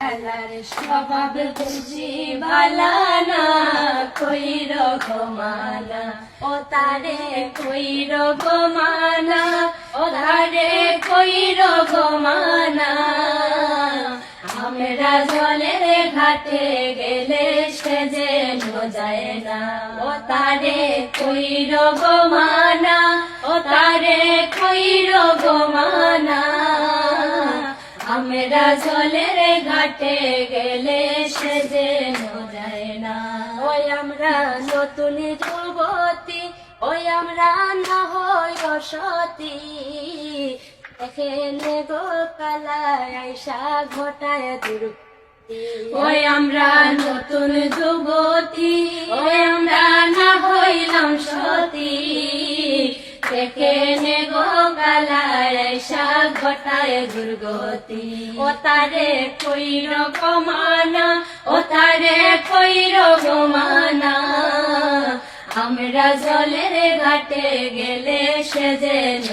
আল্লাহর স্বভাব বুঝি ভালানা কইর ঘমানা ও তারে কইর ঘমানা ও তারে কইর ঘমানা আমরা জলের ঘাটে গেলে সে যেন যায় না ও তারে কইর ঘমানা ও তারে কইর ঘমানা আমরা জলের ঘাটে গেলে সে যেন যায় না ওই আমরা নতুন যুবতী ওই আমরা না হই অসতী এখানে গো কালায় আইসা ঘটায় দুর্গতি ওই আমরা নতুন যুবতী ওই আমরা না হইলাম সতী এখানে গো কালায় আইসা ঘটায় দুর্গতি ও তারে কইর ঘমানা ও তারে কইর ঘমানা আমরা জলের ঘাটে গেলে সে যেন